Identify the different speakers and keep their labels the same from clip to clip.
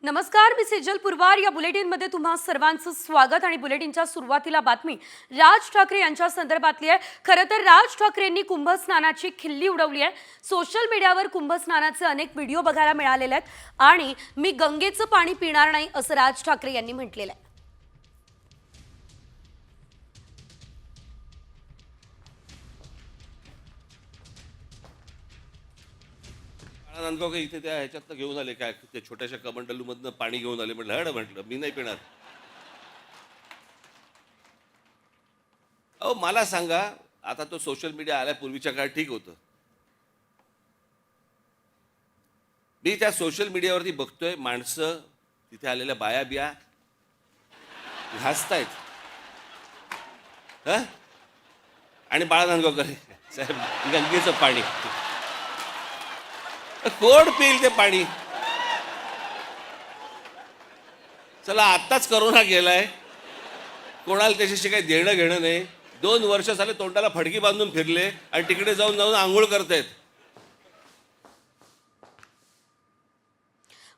Speaker 1: नमस्कार, मी सेजल पुरवार. या बुलेटिनमध्ये तुम्हा सर्वांचं स्वागत. आणि बुलेटिनच्या सुरुवातीला बातमी राज ठाकरे यांच्या संदर्भातली आहे. खरं तर राज ठाकरेंनी कुंभस्नानाची खिल्ली उडवली आहे. सोशल मीडियावर कुंभस्नानाचे अनेक व्हिडिओ बघायला मिळालेले आहेत आणि मी गंगेचं पाणी पिणार नाही असं राज ठाकरे यांनी म्हटलेलं आहे.
Speaker 2: नांदगाव इथे त्या ह्याच्यात घेऊन आले काय ते छोट्याशा कमंडलूमधनं पाणी घेऊन आले. म्हटलं हड, म्हटलं मी नाही पिणार. अहो मला सांगा, आता तो सोशल मीडिया आल्या पूर्वीच्या काळात ठीक होतं. मी त्या सोशल मीडियावरती बघतोय माणसं तिथे आलेल्या बाया बिया घासतायत. ह आणि बाळा नांदगावकर साहेब गंगेचं पाणी कोण पिईल ते पाणी? चला आत्ताच करोना गेलाय, कोणाला त्याच्याशी काही देणं घेणं नाही. 2 वर्ष झाले तोंडाला फडकी बांधून फिरले आणि तिकडे जाऊन जाऊन आंघोळ करतायत.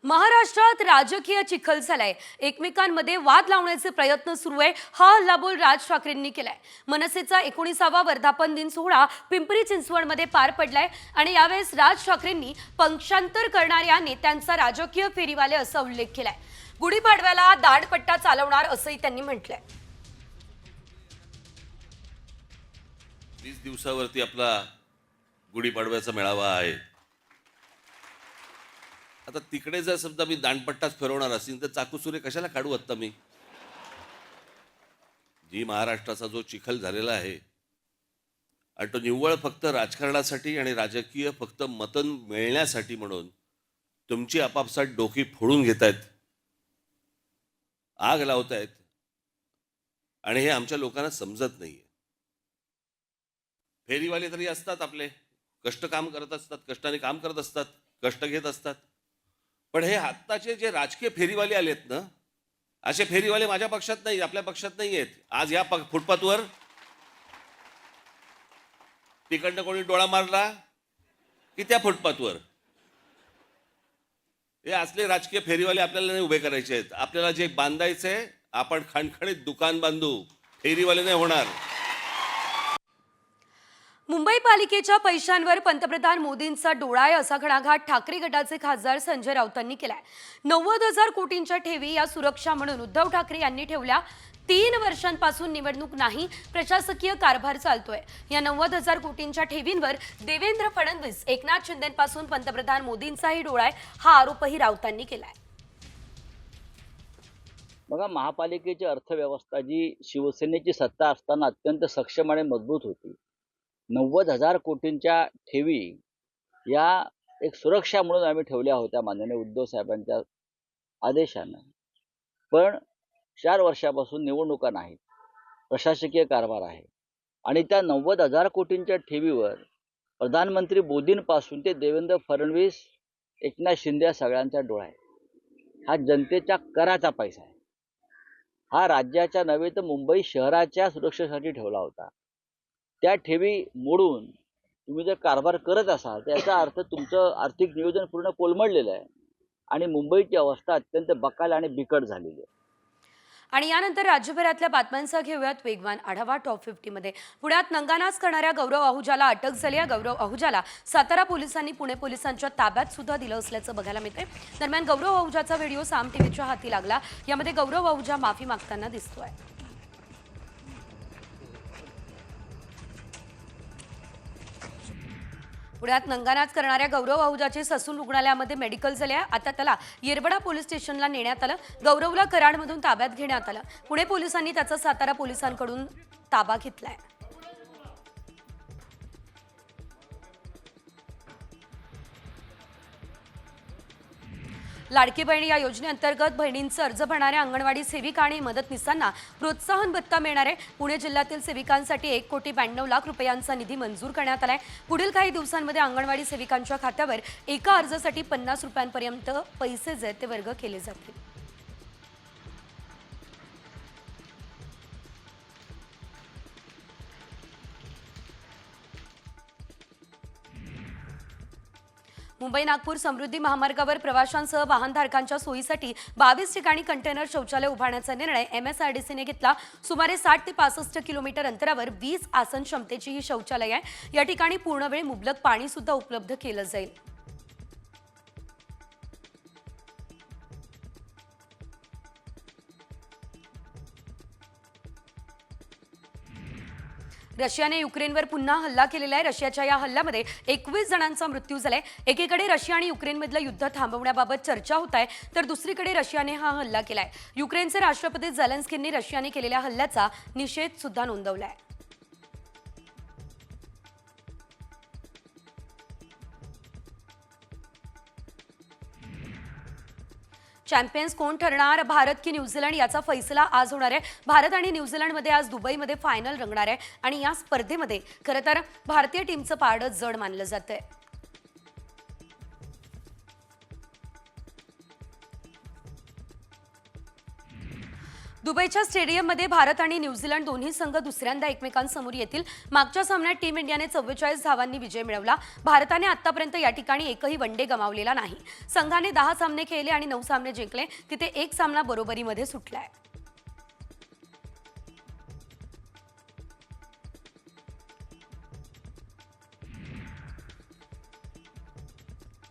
Speaker 1: महाराष्ट्रात राजकीय चिखल झालाय. एकमेकांमध्ये वाद लावण्याचे प्रयत्न सुरू आहे. हा हल्लाबोल राज ठाकरेंनी केलाय. मनसेचा 19वा वर्धापन दिन सोहळा पिंपरी चिंचवडमध्ये पार पडलाय आणि यावेळेस राज ठाकरेंनी पक्षांतर करणाऱ्या नेत्यांचा राजकीय फेरीवाले असा उल्लेख केलाय. गुढीपाडव्याला दांडपट्टा चालवणार असंही त्यांनी म्हटलंय.
Speaker 2: 20 दिवसावरती आपला गुढीपाडव्याचा मेळावा आहे. आता तिकडे जर समजा मी दांडपट्टाच फिरवणार असेल तर चाकूसुरे कशाला काढू आत्ता मी? जी महाराष्ट्राचा जो चिखल झालेला आहे आणि तो निव्वळ फक्त राजकारणासाठी आणि राजकीय फक्त मतं मिळण्यासाठी म्हणून तुमची आपापसात डोकी फोडून घेतायत, आग लावतायत आणि हे आमच्या लोकांना समजत नाहीये. फेरीवाले तरी असतात, आपले कष्ट काम करत असतात, कष्टाने काम करत असतात, कष्ट घेत असतात. पण हे आत्ताचे जे राजकीय फेरीवाले आलेत ना, असे फेरीवाले माझ्या पक्षात नाही, आपल्या पक्षात नाही आहेत. आज या फुटपाथवर तिकडनं कोणी डोळा मारला की त्या फुटपाथवर हे असले राजकीय फेरीवाले आपल्याला नाही उभे करायचे आहेत. आपल्याला जे बांधायचंय आपण खणखणीत दुकान बांधू, फेरीवाले नाही होणार.
Speaker 1: मुंबई पालिकेच्या पैशांवर पंतप्रधान मोदींचा डोळा आहे असा घणाघात ठाकरे गटाचे खासदार संजय राऊतांनी केलाय. 90,000 कोटींच्या ठेवी या सुरक्षा म्हणून उद्धव ठाकरे यांनी ठेवल्या. 3 वर्षांपासून निवडणूक नाही, प्रशासकीय कारभार चालतोय. या 90,000 कोटींच्या ठेवींवर देवेंद्र फडणवीस, एकनाथ शिंदेपासून पंतप्रधान मोदींचाही डोळा आहे, हा आरोपही राऊतांनी केलाय.
Speaker 3: बघा, महापालिकेची अर्थव्यवस्था जी शिवसेनेची सत्ता असताना अत्यंत सक्षम आणि मजबूत होती. 90,000 कोटींच्या ठेवी या एक सुरक्षा म्हणून आम्ही ठेवल्या होत्या माननीय उद्धव साहेबांच्या आदेशानं. पण 4 वर्षापासून निवडणुका नाहीत, प्रशासकीय कारभार आहे आणि त्या 90,000 कोटींच्या ठेवीवर प्रधानमंत्री मोदींपासून ते देवेंद्र फडणवीस, एकनाथ शिंदे या सगळ्यांचा डोळा आहे. हा जनतेच्या कराचा पैसा आहे. हा राज्याच्या नव्हे तर मुंबई शहराच्या सुरक्षेसाठी ठेवला होता. त्या ठेवी मोडून तुम्ही जर कारभार करत असाल तर याचा अर्थ तुमचं आर्थिक नियोजन पूर्ण कोलमडलेलं आहे आणि मुंबईची अवस्था अत्यंत बकाल आणि बिकट झालेली आहे.
Speaker 1: आणि यानंतर राज्यभरातल्या बातम्यांचा घेऊयात वेगवान आढावा टॉप 50 मध्ये. पुण्यात नंगानाच करणाऱ्या गौरव आहुजाला अटक झाली आहे. गौरव आहुजाला सातारा पोलिसांनी पुणे पोलिसांच्या ताब्यात सुद्धा दिलं असल्याचं बघायला मिळतंय. दरम्यान गौरव आहुजाचा व्हिडिओ साम टीव्हीच्या हाती लागला. यामध्ये गौरव आहुजा माफी मागताना दिसतोय. पुण्यात नंगानाच करणाऱ्या गौरव आहुजाची ससून रुग्णालयामध्ये मेडिकल झाले आहे. आता त्याला येरवडा पोलीस स्टेशनला नेण्यात आलं. गौरवला कराडमधून ताब्यात घेण्यात आलं. पुणे पोलिसांनी त्याचा सातारा पोलिसांकडून ताबा घेतलाय. लाडकी बहीण या योजनेअंतर्गत बहिणींचे अर्ज भरणाऱ्या अंगणवाडी सेविका आणि मदतनीसांना प्रोत्साहन भत्ता मिळणार आहे. पुणे जिल्ह्यातील सेविकांसाठी 1,92,00,000 रुपयांचा निधी मंजूर करण्यात आलाय. पुढील काही दिवसांमध्ये अंगणवाडी सेविकांच्या खात्यावर एका अर्जासाठी 50 रुपयांपर्यंत पैसे जे ते वर्ग केले जातील. मुंबई नागपूर समृद्धी महामार्गावर प्रवाशांसह वाहनधारकांच्या सोयीसाठी 22 ठिकाणी कंटेनर शौचालय उभारण्याचा निर्णय MSRDCने घेतला. सुमारे 60 ते 65 किलोमीटर अंतरावर 20 आसन क्षमतेची ही शौचालय आहे. या ठिकाणी पूर्णवेळ मुबलक पाणी सुद्धा उपलब्ध केलं जाईल. रशियाने युक्रेनवर पुन्हा हल्ला केलेला आहे. रशियाच्या या हल्ल्यामध्ये 21 जणांचा मृत्यू झालाय. एकीकडे रशिया आणि युक्रेनमधलं युद्ध थांबवण्याबाबत चर्चा होत आहे, तर दुसरीकडे रशियाने हा हल्ला केलाय. युक्रेनचे राष्ट्रपती झेलेन्स्कींनी रशियाने केलेल्या हल्ल्याचा निषेध सुद्धा नोंदवलाय. चॅम्पियन्स कोण ठरणार, भारत की न्यूझीलंड, याचा फैसला आज होणार आहे. भारत आणि न्यूझीलंडमध्ये आज दुबईमध्ये फायनल रंगणार आहे आणि या स्पर्धेमध्ये खरं तर भारतीय टीमचं पारडं जड मानलं जातंय. दुबईच्या स्टेडियममध्ये भारत आणि न्यूझीलंड दोन्ही संघ दुसऱ्यांदा एकमेकांसमोर येतील. मागच्या सामन्यात टीम इंडियाने 44 धावांनी विजय मिळवला. भारताने आतापर्यंत या ठिकाणी एकही वनडे गमावलेला नाही. संघाने 10 सामने खेळले आणि 9 सामने जिंकले. तिथे एक सामना बरोबरीमध्ये सुटलाय.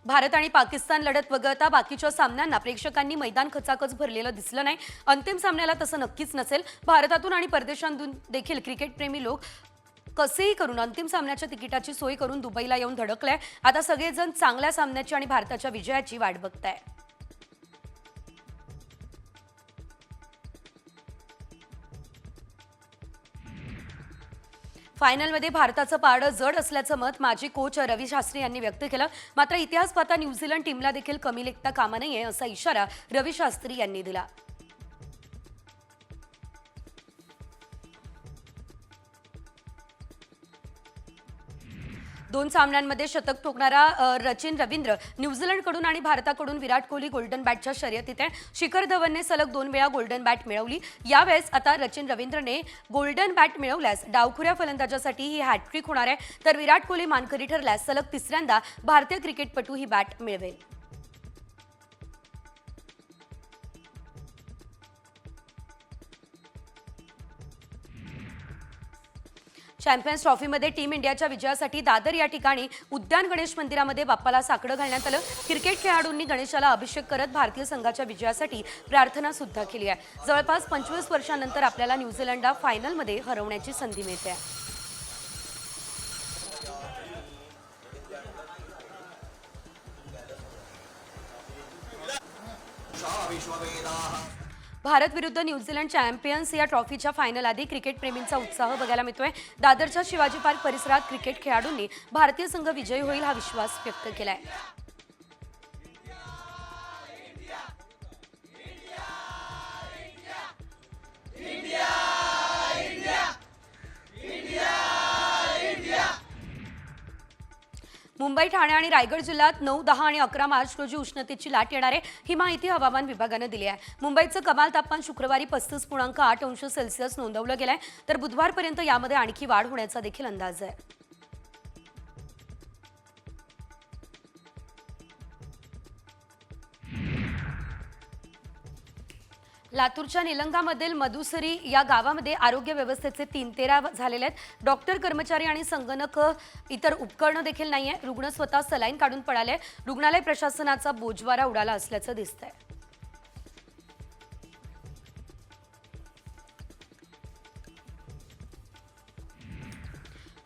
Speaker 1: भारत आणि पाकिस्तान लढत वगळता बाकीच्या सामन्यांना प्रेक्षकांनी मैदान खचाखच भरलेलं दिसलं नाही. अंतिम सामन्याला तसं नक्कीच नसेल. भारतातून आणि परदेशांतून देखील क्रिकेटप्रेमी लोक कसेही करून अंतिम सामन्याच्या तिकिटाची सोय करून दुबईला येऊन धडकले. आता सगळेजण चांगल्या सामन्याची आणि भारताच्या विजयाची वाट बघताय. फायनलमध्ये भारताचं पारडं जड असल्याचं मत माजी कोच रवी शास्त्री यांनी व्यक्त केलं. मात्र इतिहास पाहता न्यूझीलंड टीमला देखील कमी लेखता कामा नये असा इशारा रवी शास्त्री यांनी दिला. दोन सामन्यांमध्ये शतक ठोकणारा सचिन रवींद्र न्यूझीलंडकडून आणि भारताकडून विराट कोहली गोल्डन बॅटच्या शर्यतीत आहे. शिखर धवनने सलग 2 वेळा गोल्डन बॅट मिळवली. यावेळेस आता सचिन रवींद्रने गोल्डन बॅट मिळवल्यास डावखुऱ्या फलंदाजासाठी ही हॅट्रिक होणार आहे. तर विराट कोहली मानकरी ठरल्यास सलग तिसऱ्यांदा भारतीय क्रिकेटपटू ही बॅट मिळवेल. चॅम्पियन्स ट्रॉफीमध्ये टीम इंडियाच्या विजयासाठी दादर या ठिकाणी उद्यान गणेश मंदिरामध्ये बाप्पाला साकडं घालण्यात आलं. क्रिकेट खेळाडूंनी गणेशाला अभिषेक करत भारतीय संघाच्या विजयासाठी प्रार्थना सुद्धा केली आहे. जवळपास 25 वर्षांनंतर आपल्याला न्यूझीलंडला फायनलमध्ये हरवण्याची संधी मिळते. भारत विरुद्ध न्यूझीलंड चॅम्पियन्स या ट्रॉफीच्या फायनल आधी क्रिकेट प्रेमींचा उत्साह बघायला मिळतोय. दादरच्या शिवाजी पार्क परिसरात क्रिकेट खेळाडूंनी भारतीय संघ विजयी होईल हा विश्वास व्यक्त केलाय. मुंबई, ठाणे आणि रायगड जिल्ह्यात 9, 10 आणि 11 मार्च रोजी उष्णतेची लाट येणार आहे. ही माहिती हवामान विभागानं दिली आहे. मुंबईचं कमाल तापमान शुक्रवारी 35.8 अंश सेल्सिअस नोंदवलं गेलंय. तर बुधवारपर्यंत यामध्ये आणखी वाढ होण्याचा देखील अंदाज आहे. लातूरच्या निलंगामधील मधुसरी या गावामध्ये आरोग्य व्यवस्थेचे 3-13 झालेले आहेत. डॉक्टर, कर्मचारी आणि संगणक इतर उपकरणं देखील नाहीये. रुग्ण स्वतः सलाईन काढून पळाले. रुग्णालय प्रशासनाचा बोजवारा उडाला असल्याचं दिसतंय.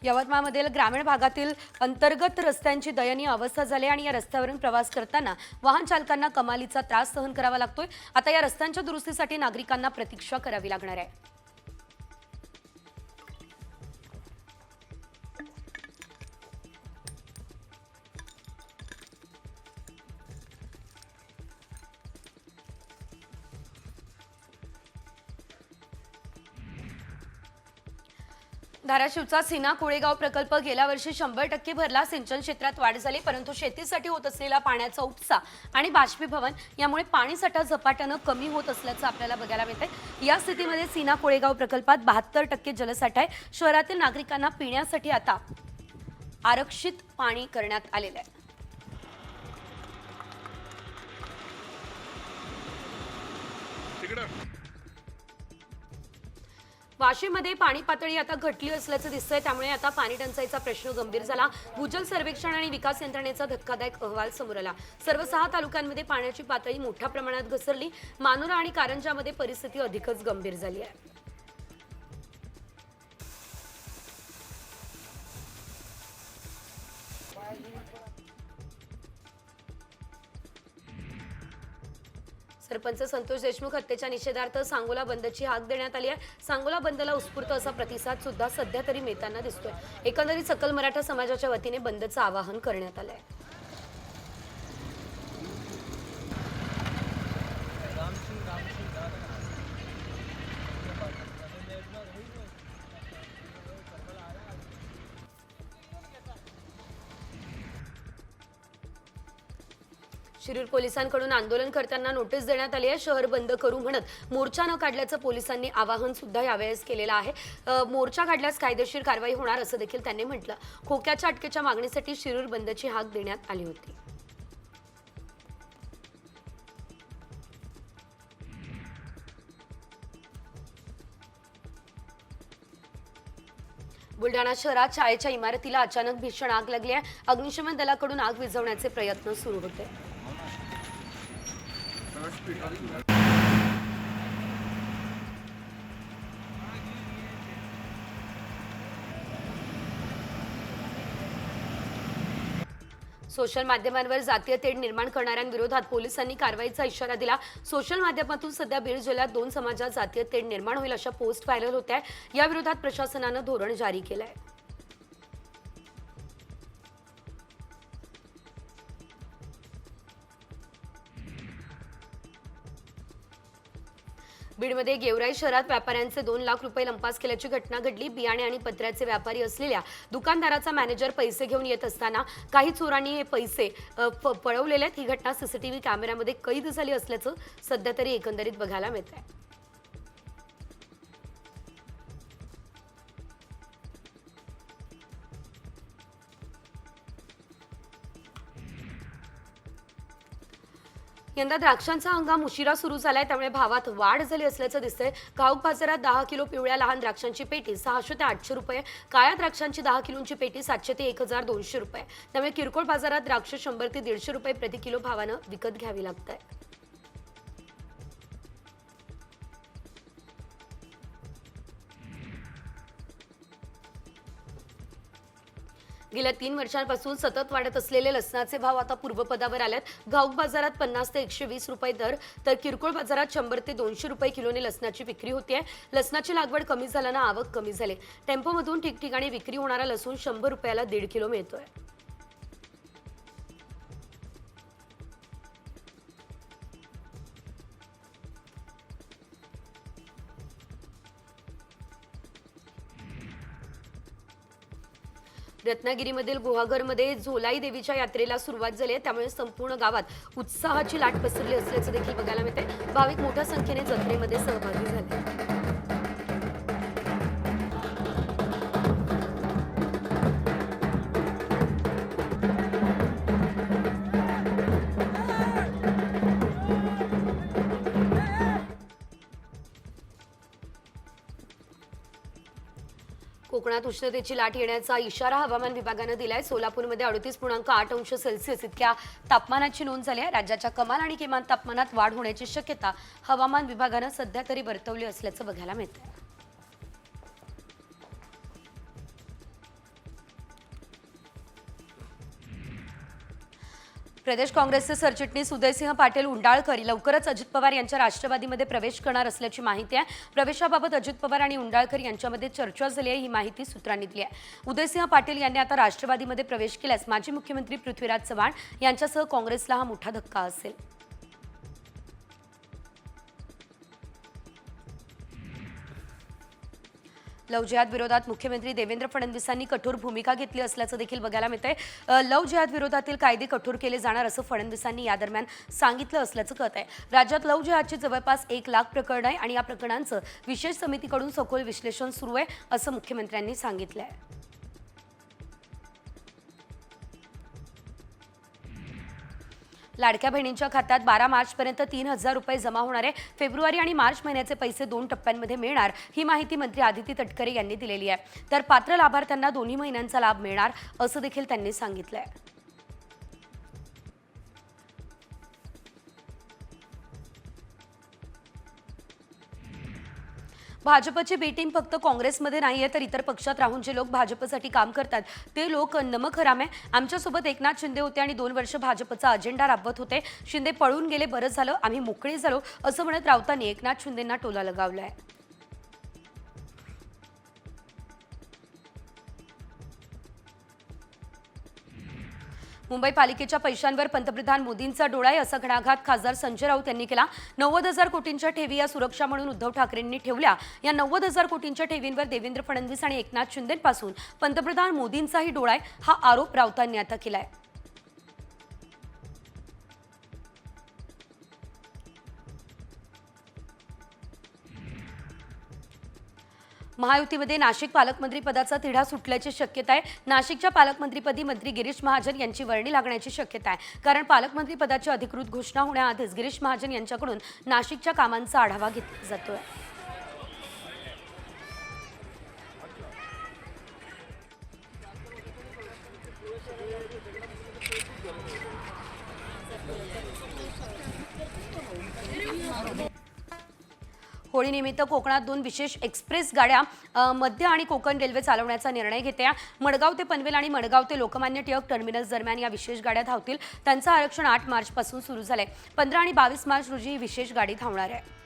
Speaker 1: यवतमाळमधील ग्रामीण भागातील अंतर्गत रस्त्यांची दयनीय अवस्था झाली आणि या रस्त्यावरून प्रवास करताना वाहन चालकांना कमालीचा त्रास सहन करावा लागतोय. आता या रस्त्यांच्या दुरुस्तीसाठी नागरिकांना प्रतीक्षा करावी लागणार आहे. धाराशिवचा सीना कोळेगाव प्रकल्प गेल्या वर्षी 100% भरला. सिंचन क्षेत्रात वाढ झाली, परंतु शेतीसाठी होत असलेला पाण्याचा उपसा आणि बाष्पीभवन यामुळे पाणीसाठा झपाट्यानं कमी होत असल्याचं आपल्याला बघायला मिळतंय. या स्थितीमध्ये सीना कोळेगाव प्रकल्पात 72% जलसाठा आहे. शहरातील नागरिकांना पिण्यासाठी आता आरक्षित पाणी करण्यात आलेलं आहे. वाशीमध्ये पाणी पातळी आता घटली असल्याचं दिसतंय, त्यामुळे आता पाणी टंचाईचा प्रश्न गंभीर झाला. भूजल सर्वेक्षण आणि विकास यंत्रणेचा धक्कादायक अहवाल समोर आला. सर्व 6 तालुक्यांमध्ये पाण्याची पातळी मोठ्या प्रमाणात घसरली. मानोरा आणि कारंजामध्ये परिस्थिती अधिकच गंभीर झाली आहे. सरपंच संतोष देशमुख हत्येच्या निषेधार्थ सांगोला बंदची हाक देण्यात आली आहे. सांगोला बंदला उत्स्फूर्त असा प्रतिसाद सुद्धा सध्या तरी मिळताना दिसतोय. एकंदरीत सकल मराठा समाजाच्या वतीने बंदचं आवाहन करण्यात आलंय. शिरूर पोलिसांकडून आंदोलनकर्त्यांना नोटीस देण्यात आली आहे. शहर बंद करू म्हणत मोर्चा न काढल्याचं पोलिसांनी आवाहन सुद्धा यावेळेस केलेलं आहे. मोर्चा काढल्यास कायदेशीर कारवाई होणार असं देखील त्यांनी म्हटलं. खोक्याच्या अटकेच्या मागणीसाठी शिरूर बंदची हाक देण्यात आली होती. बुलढाणा शहरात शाळेच्या इमारतीला अचानक भीषण आग लागली आहे. अग्निशमन दलाकडून आग विझवण्याचे प्रयत्न सुरू होते. सोशल माध्यमांवर जातीय तेढ निर्माण करणाऱ्यांविरोधात पोलिसांनी कारवाईचा इशारा दिला. सोशल माध्यमातून सध्या बीड जिल्ह्यात 2 समाजात जातीय तेढ निर्माण होईल अशा पोस्ट व्हायरल होत आहे. या विरोधात प्रशासनानं धोरण जारी केलं आहे. बीडमध्ये गेवराई शहरात व्यापाऱ्यांचे 2 लाख रुपये लंपास केल्याची घटना घडली. बियाणे आणि पत्र्याचे व्यापारी असलेल्या दुकानदाराचा मॅनेजर पैसे घेऊन येत असताना काही चोरांनी हे पैसे पळवलेले आहेत. ही घटना सीसीटीव्ही कॅमेऱ्यामध्ये कैद झाली असल्याचं सध्या तरी एकंदरीत बघायला मिळत आहे. यंदा द्राक्षांचा हंगाम उशिरा सुरू झालाय, त्यामुळे भावात वाढ झाली असल्याचं दिसतंय. घाऊक बाजारात 10 किलो पिवळ्या लहान द्राक्षांची पेटी 600 ते 800 रुपये, काळ्या द्राक्षांची 10 किलोची पेटी 700 ते 1200 रुपये. त्यामुळे किरकोळ बाजारात द्राक्ष 100 ते 150 रुपये प्रति किलो भावानं विकत घ्यावी लागत आहे. गेल्या 3 वर्षांपासून सतत वाढत असलेले लसणाचे भाव आता पूर्वपदावर आलेत. घाऊक बाजारात 50 ते 120 रुपये दर, तर किरकोळ बाजारात 100 ते 200 रुपये किलोने लसणाची विक्री होते. लसणाची लागवड कमी झाल्यानं आवक कमी झाली. टेम्पोमधून ठिकठिकाणी विक्री होणारा लसूण 100 रुपयाला 1.5 किलो मिळतोय. रत्नागिरीमधील गुहागरमध्ये झोलाई देवीच्या यात्रेला सुरुवात झाली आहे. त्यामुळे संपूर्ण गावात उत्साहाची लाट पसरली असल्याचं देखील बघायला मिळते. भाविक मोठ्या संख्येने जत्रेमध्ये सहभागी झाले. कोकणात उष्णतेची लाट येण्याचा इशारा हवामान विभागानं दिलाय. सोलापूरमध्ये 38.8 अंश सेल्सिअस इतक्या तापमानाची नोंद झाली आहे. राज्याच्या कमाल आणि किमान तापमानात वाढ होण्याची शक्यता हवामान विभागानं सध्या तरी वर्तवली असल्याचं बघायला मिळतंय. प्रदेश काँग्रेसचे सरचिटणीस उदयसिंह पाटील उंडाळकर लवकरच अजित पवार यांच्या राष्ट्रवादीमध्ये प्रवेश करणार असल्याची माहिती आहे. प्रवेशाबाबत अजित पवार आणि उंडाळकर यांच्यामध्ये चर्चा झाली आहे, ही माहिती सूत्रांनी दिली आहे. उदयसिंह पाटील यांनी आता राष्ट्रवादीमध्ये प्रवेश केल्यास माजी मुख्यमंत्री पृथ्वीराज चव्हाण यांच्यासह काँग्रेसला हा मोठा धक्का असेल. लव जिहाद विरोधात मुख्यमंत्री देवेंद्र फडणवीसांनी कठोर भूमिका घेतली असल्याचं देखील बघायला मिळतंय. लव जिहाद विरोधातील कायदे कठोर केले जाणार असं फडणवीसांनी या दरम्यान सांगितलं असल्याचं कळत आहे. राज्यात लव जिहादची जवळपास 1 लाख प्रकरणं आहे आणि या प्रकरणांचं विशेष समितीकडून सखोल विश्लेषण सुरू आहे असं मुख्यमंत्र्यांनी सांगितलं आहे. लाडक्या बहिणींच्या खात्यात 12 मार्चपर्यंत 3,000 रुपये जमा होणार आहे. फेब्रुवारी आणि मार्च महिन्याचे पैसे 2 टप्प्यांमध्ये मिळणार, ही माहिती मंत्री आदिती तटकरे यांनी दिलेली आहे. तर पात्र लाभार्थ्यांना दोन्ही महिन्यांचा लाभ मिळणार असं देखील त्यांनी सांगितलंय. भाजपची बी टीम फक्त काँग्रेसमध्ये नाहीये तर इतर पक्षात राहून जे लोक भाजपसाठी काम करतात ते लोक नमक हराम आहे. आमच्यासोबत एकनाथ शिंदे होते आणि 2 वर्ष भाजपचा अजेंडा राबवत होते. शिंदे पळून गेले, बरं झालं, आम्ही मोकळे झालो असं म्हणत राऊतांनी एकनाथ शिंदेंना टोला लगावलाय. मुंबई पालिकेच्या पैशांवर पंतप्रधान मोदींचा डोळा आहे असा घणाघात खासदार संजय राऊत यांनी केला. 90,000 कोटींच्या ठेवी या सुरक्षा म्हणून उद्धव ठाकरेंनी ठेवल्या. या 90,000 कोटींच्या ठेवींवर देवेंद्र फडणवीस आणि एकनाथ शिंदेंपासून पंतप्रधान मोदींचाही डोळा आहे, हा आरोप राऊतांनी आता केलाय. महायुतीमध्ये नाशिक पालकमंत्री पदाचा तिढा सुटल्याची शक्यता आहे. नाशिकच्या पालकमंत्रीपदी मंत्री गिरीश महाजन यांची वर्णी लागण्याची शक्यता आहे. कारण पालकमंत्री पदाची अधिकृत घोषणा होण्याआधीच गिरीश महाजन यांच्याकडून नाशिकच्या कामांचा आढावा घेतला जातोय. होळीनिमित्त कोकणात 2 विशेष एक्सप्रेस गाड्या मध्य आणि कोकण रेल्वे चालवण्याचा निर्णय घेते. मडगाव ते पनवेल आणि मडगाव ते लोकमान्य टिळक टर्मिनस दरम्यान या विशेष गाड्या धावतील. त्यांचं आरक्षण 8 मार्चपासून सुरू झालंय. 15 आणि 22 मार्च रोजी ही विशेष गाडी धावणार आहे.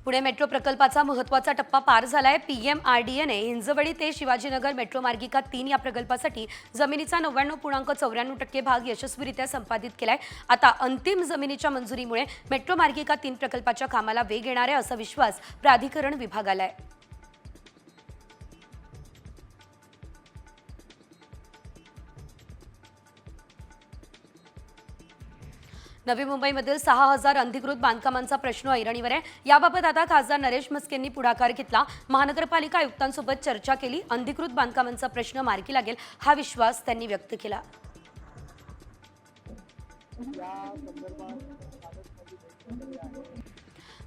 Speaker 1: पुणे मेट्रो प्रकल्पाचा महत्त्वाचा टप्पा पार झालाय. PMRDAने हिंजवडी ते शिवाजीनगर मेट्रो मार्गिका 3 या प्रकल्पासाठी जमिनीचा 99.94% भाग यशस्वीरित्या संपादित केलाय. आता अंतिम जमिनीच्या मंजुरीमुळे मेट्रो मार्गिका 3 प्रकल्पाच्या कामाला वेग येणार आहे असा विश्वास प्राधिकरण विभागाला आहे. नवी मुंबईमधील 6,000 अनधिकृत बांधकामांचा प्रश्न ऐरणीवर आहे. याबाबत आता खासदार नरेश म्हस्केंनी पुढाकार घेतला. महानगरपालिका आयुक्तांसोबत चर्चा केली. अनधिकृत बांधकामांचा प्रश्न मार्गी लागेल हा विश्वास त्यांनी व्यक्त केला.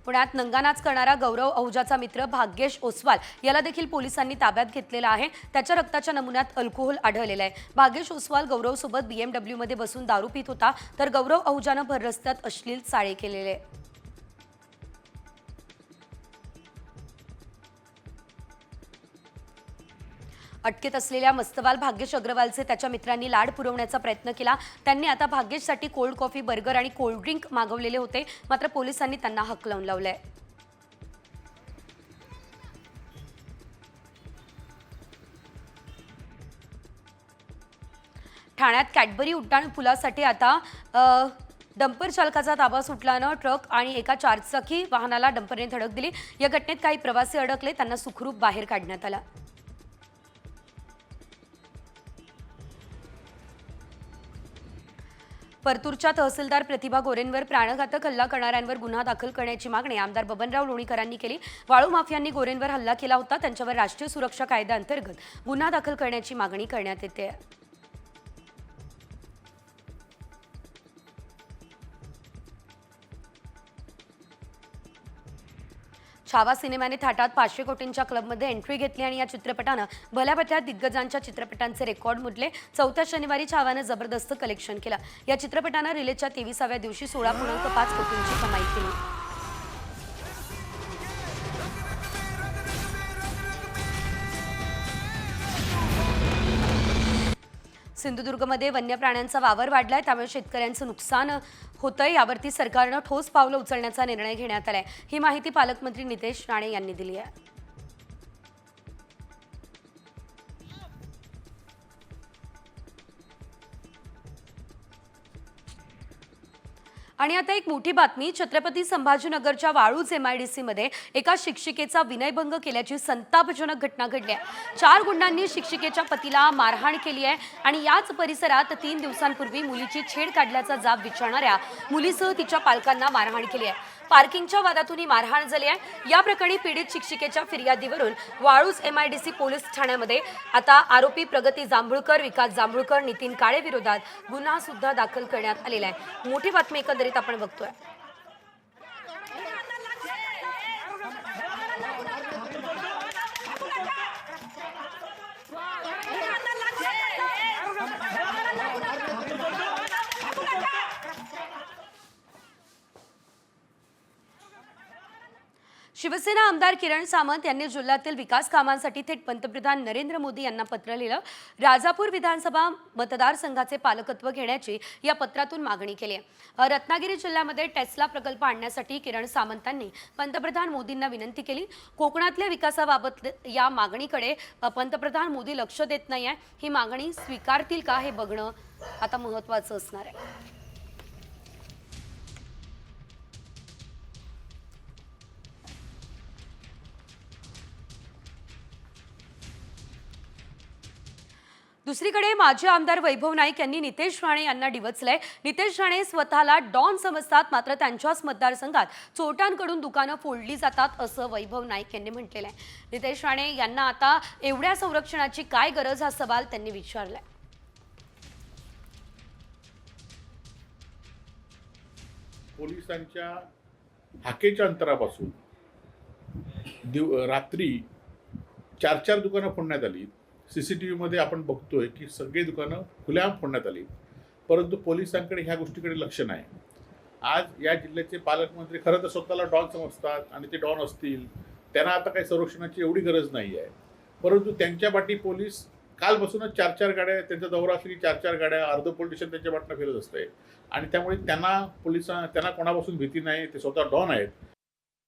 Speaker 1: पुण्यात नंगानाच करणारा गौरव अहुजाचा मित्र भाग्येश ओसवाल याला देखील पोलिसांनी ताब्यात घेतलेला आहे. त्याच्या रक्ताच्या नमुन्यात अल्कोहोल आढळलेला आहे. भाग्येश ओसवाल गौरवसोबत BMW मध्ये बसून दारू पित होता, तर गौरव अहुजानं भर रस्त्यात अश्लील चाळे केलेले. अटकेत असलेल्या मस्तवाल भाग्येश अग्रवालचे त्याच्या मित्रांनी लाड पुरवण्याचा प्रयत्न केला. त्यांनी आता भाग्येशसाठी कोल्ड कॉफी, बर्गर आणि कोल्ड ड्रिंक मागवलेले होते, मात्र पोलिसांनी त्यांना हकलवून लावलंय. ठाण्यात कॅडबरी उड्डाण पुलासाठी आता डंपर चालकाचा ताबा सुटल्यानं ट्रक आणि एका 4चाकी वाहनाला डंपरने धडक दिली. या घटनेत काही प्रवासी अडकले, त्यांना सुखरूप बाहेर काढण्यात आलं. परतूरच्या तहसीलदार प्रतिभा गोरेंवर प्राणघातक हल्ला करणाऱ्यांवर गुन्हा दाखल करण्याची मागणी आमदार बबनराव लोणीकरांनी केली. वाळू माफियांनी गोरेंवर हल्ला केला होता, त्यांच्यावर राष्ट्रीय सुरक्षा कायद्याअंतर्गत गुन्हा दाखल करण्याची मागणी करण्यात येते. छावा सिनेमाने थाटात 500 कोटींच्या क्लबमध्ये एंट्री घेतली आणि या चित्रपटानं भल्याभल्या दिग्गजांच्या चित्रपटांचे रेकॉर्ड मोडले. 4थ्या शनिवारी छावानं जबरदस्त कलेक्शन केलं. या चित्रपटानं रिलीजच्या 23व्या दिवशी 16.5 कोटींची कमाई केली. सिंधुदुर्गमध्ये वन्य प्राण्यांचा वावर वाढलाय, त्यामुळे शेतकऱ्यांचं नुकसान होतंय. यावरती सरकारनं ठोस पावलं उचलण्याचा निर्णय घेण्यात आलाय. ही माहिती पालकमंत्री नितेश राणे यांनी दिली आहे. आणि आता एक मोठी बातमी. छत्रपती संभाजीनगरच्या वाळूज MIDC मध्ये एका शिक्षिकेचा विनयभंग केल्याची संतापजनक घटना घडली आहे. 4 गुंडांनी शिक्षिकेच्या पतीला मारहाण केली आहे आणि याच परिसरात 3 दिवसांपूर्वी मुलीची छेड काढल्याचा जाब विचारणाऱ्या मुलीसह तिच्या पालकांना मारहाण केली आहे. पार्किंगच्या वादातून ही मारहाण झाली आहे। या प्रकरणी पीडित शिक्षिकेच्या फिर्यादीवरून वाळूज MIDC पोलीस ठाण्यामध्ये आता आरोपी प्रगती जांभूळकर, विकास जांभूळकर, नितीन काळे विरोधात गुन्हा सुद्धा दाखल करण्यात आलेला आहे। मोठी बातमी एकंदरीत आपण बघतोय। शिवसेना आमदार किरण सामंत यांनी जिल्ह्यातील विकास कामांसाठी थेट पंतप्रधान नरेंद्र मोदी यांना पत्र लिहिलं। राजापूर विधानसभा मतदारसंघाचे पालकत्व घेण्याची या पत्रातून मागणी केली आहे। रत्नागिरी जिल्ह्यामध्ये टेस्ला प्रकल्प आणण्यासाठी किरण सामंतांनी पंतप्रधान मोदींना विनंती केली। कोकणातल्या विकासाबाबत या मागणीकडे पंतप्रधान मोदी लक्ष देत नाही आहे। ही मागणी स्वीकारतील का हे बघणं आता महत्त्वाचं असणार आहे। दुसरीकडे माजी आमदार वैभव नाईक यांनी नितेश राणे यांना डिवचलंय। नितेश राणे स्वतःला डॉन समजतात, मात्र त्यांच्याच मतदारसंघात चोरट्यांकडून दुकानं फोडली जातात असं वैभव नाईक यांनी म्हटलेलं आहे। नितेश राणे यांना आता एवढ्या संरक्षणाची काय गरज हा सवाल त्यांनी विचारलाय।
Speaker 4: पोलिसांच्या हाकेच्या अंतरापासून रात्री 4 दुकानं फोडण्यात आली। CCTV मध्ये आपण बघतोय की सगळी दुकानं खुल्याआम फोडण्यात आली, परंतु पोलिसांकडे ह्या गोष्टीकडे लक्ष नाही। आज या जिल्ह्याचे पालकमंत्री खरं तर स्वतःला डॉन समजतात आणि ते डॉन असतील, त्यांना आता काही संरक्षणाची एवढी गरज नाही आहे, परंतु त्यांच्या पाठी पोलीस कालपासूनच 4 गाड्या, त्यांचा दौरा असली 4 गाड्या, अर्ध पोलीस स्टेशन त्यांच्या पाठनं फिरत असते आणि त्यामुळे त्यांना कोणापासून भीती नाही। ते स्वतः डॉन आहेत